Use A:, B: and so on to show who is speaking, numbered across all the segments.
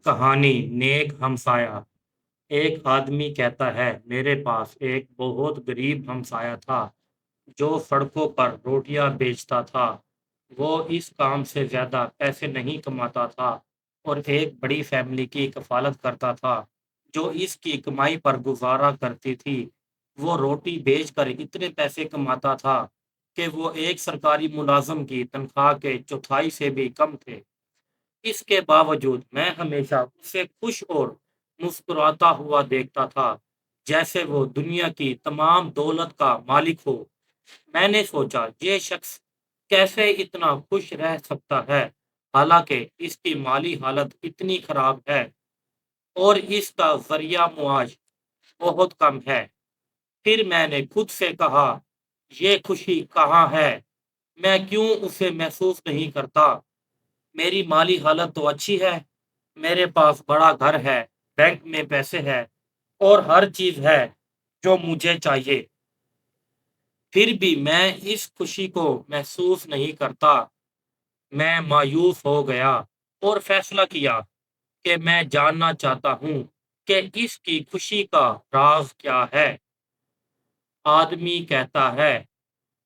A: کہانی نیک ہمسایا۔ ایک آدمی کہتا ہے میرے پاس ایک بہت غریب ہمسایا تھا جو سڑکوں پر روٹیاں بیچتا تھا۔ وہ اس کام سے زیادہ پیسے نہیں کماتا تھا اور ایک بڑی فیملی کی کفالت کرتا تھا جو اس کی کمائی پر گزارا کرتی تھی۔ وہ روٹی بیچ کر اتنے پیسے کماتا تھا کہ وہ ایک سرکاری ملازم کی تنخواہ کے چوتھائی سے بھی کم تھے۔ اس کے باوجود میں ہمیشہ اسے خوش اور مسکراتا ہوا دیکھتا تھا جیسے وہ دنیا کی تمام دولت کا مالک ہو۔ میں نے سوچا یہ شخص کیسے اتنا خوش رہ سکتا ہے حالانکہ اس کی مالی حالت اتنی خراب ہے اور اس کا ذریعہ معاش بہت کم ہے۔ پھر میں نے خود سے کہا یہ خوشی کہاں ہے؟ میں کیوں اسے محسوس نہیں کرتا؟ میری مالی حالت تو اچھی ہے، میرے پاس بڑا گھر ہے، بینک میں پیسے ہے اور ہر چیز ہے جو مجھے چاہیے، پھر بھی میں اس خوشی کو محسوس نہیں کرتا۔ میں مایوس ہو گیا اور فیصلہ کیا کہ میں جاننا چاہتا ہوں کہ اس کی خوشی کا راز کیا ہے۔ آدمی کہتا ہے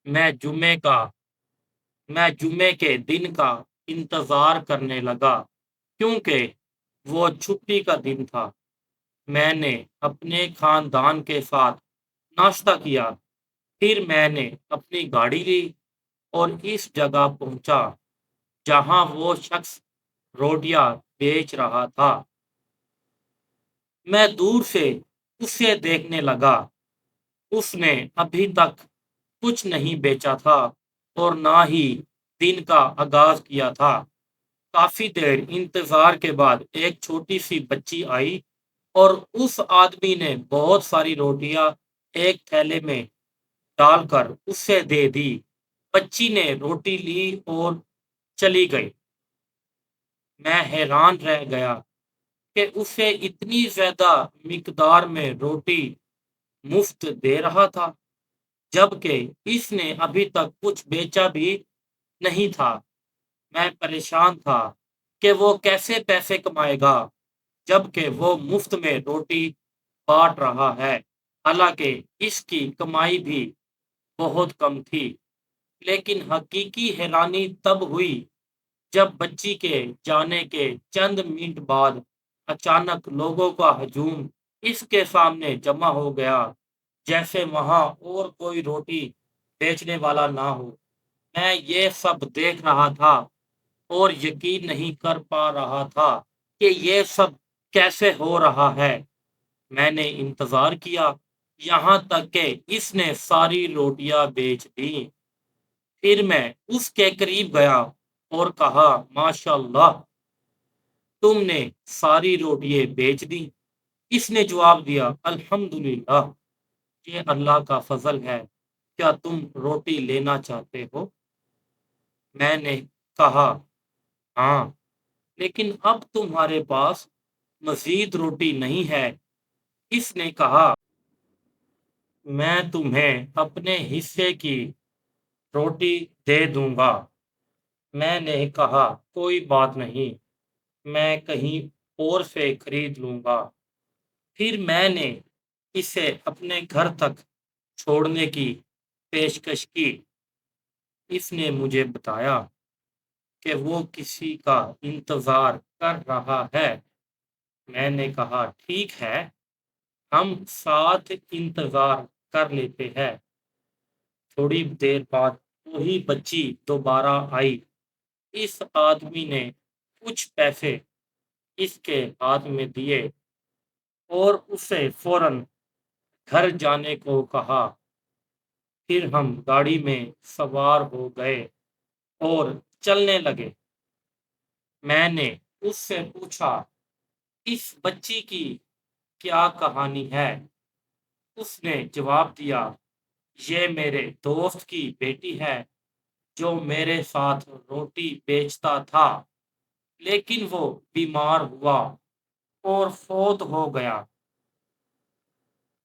A: میں جمعے کا میں جمعے کے دن کا انتظار کرنے لگا کیونکہ وہ چھٹی کا دن تھا۔ میں نے اپنے خاندان کے ساتھ ناشتہ کیا، پھر میں نے اپنی گاڑی لی اور اس جگہ پہنچا جہاں وہ شخص روٹیاں بیچ رہا تھا۔ میں دور سے اسے دیکھنے لگا۔ اس نے ابھی تک کچھ نہیں بیچا تھا اور نہ ہی دن کا آغاز کیا تھا۔ کافی دیر انتظار کے بعد ایک چھوٹی سی بچی آئی اور اس آدمی نے بہت ساری روٹیاں ایک تھیلے میں ڈال کر اسے دے دی۔ بچی نے روٹی لی اور چلی گئی۔ میں حیران رہ گیا کہ اسے اتنی زیادہ مقدار میں روٹی مفت دے رہا تھا جبکہ اس نے ابھی تک کچھ بیچا بھی نہیں تھا۔ میں پریشان تھا کہ وہ کیسے پیسے کمائے گا جبکہ وہ مفت میں روٹی بانٹ رہا ہے، حالانکہ اس کی کمائی بھی بہت کم تھی۔ لیکن حقیقی حیرانی تب ہوئی جب بچی کے جانے کے چند منٹ بعد اچانک لوگوں کا ہجوم اس کے سامنے جمع ہو گیا جیسے وہاں اور کوئی روٹی بیچنے والا نہ ہو۔ میں یہ سب دیکھ رہا تھا اور یقین نہیں کر پا رہا تھا کہ یہ سب کیسے ہو رہا ہے۔ میں نے انتظار کیا یہاں تک کہ اس نے ساری روٹیاں بیچ دی۔ پھر میں اس کے قریب گیا اور کہا ماشاء اللہ، تم نے ساری روٹیاں بیچ دی۔ اس نے جواب دیا الحمدللہ، یہ اللہ کا فضل ہے، کیا تم روٹی لینا چاہتے ہو؟ میں نے کہا ہاں، لیکن اب تمہارے پاس مزید روٹی نہیں ہے۔ اس نے کہا میں تمہیں اپنے حصے کی روٹی دے دوں گا۔ میں نے کہا کوئی بات نہیں، میں کہیں اور سے خرید لوں گا۔ پھر میں نے اسے اپنے گھر تک چھوڑنے کی پیشکش کی۔ اس نے مجھے بتایا کہ وہ کسی کا انتظار کر رہا ہے۔ میں نے کہا ٹھیک ہے، ہم ساتھ انتظار کر لیتے ہیں۔ تھوڑی دیر بعد وہی بچی دوبارہ آئی۔ اس آدمی نے کچھ پیسے اس کے ہاتھ میں دیے اور اسے فوراً گھر جانے کو کہا۔ پھر ہم گاڑی میں سوار ہو گئے اور چلنے لگے۔ میں نے اس سے پوچھا اس بچی کی کیا کہانی ہے؟ اس نے جواب دیا یہ میرے دوست کی بیٹی ہے جو میرے ساتھ روٹی بیچتا تھا، لیکن وہ بیمار ہوا اور فوت ہو گیا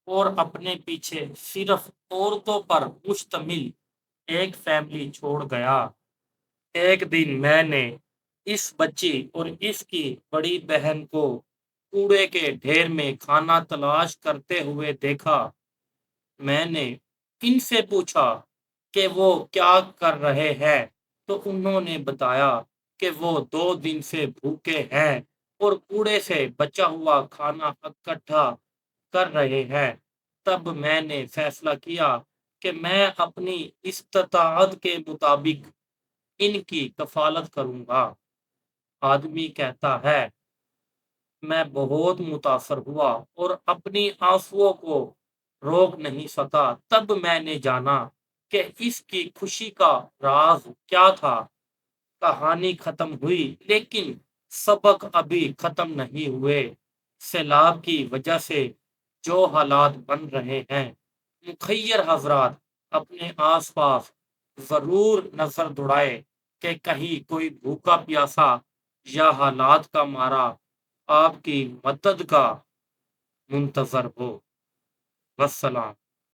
A: اور اپنے پیچھے صرف عورتوں پر مشتمل ایک فیملی چھوڑ گیا۔ ایک دن میں نے اس بچی اور اس کی بڑی بہن کو کوڑے کے ڈھیر میں کھانا تلاش کرتے ہوئے دیکھا۔ میں نے ان سے پوچھا کہ وہ کیا کر رہے ہیں، تو انہوں نے بتایا کہ وہ 2 دن سے بھوکے ہیں اور کوڑے سے بچا ہوا کھانا اکٹھا کر رہے ہیں۔ تب میں نے فیصلہ کیا کہ میں اپنی استطاعت کے مطابق ان کی کفالت کروں گا۔ آدمی کہتا ہے، میں بہت متاثر ہوا اور اپنی آنسوؤں کو روک نہیں سکا۔ تب میں نے جانا کہ اس کی خوشی کا راز کیا تھا۔ کہانی ختم ہوئی لیکن سبق ابھی ختم نہیں ہوئے۔ سیلاب کی وجہ سے جو حالات بن رہے ہیں، مخیر حضرات اپنے آس پاس ضرور نظر دوڑائے کہ کہیں کوئی بھوکا پیاسا یا حالات کا مارا آپ کی مدد کا منتظر ہو۔ والسلام۔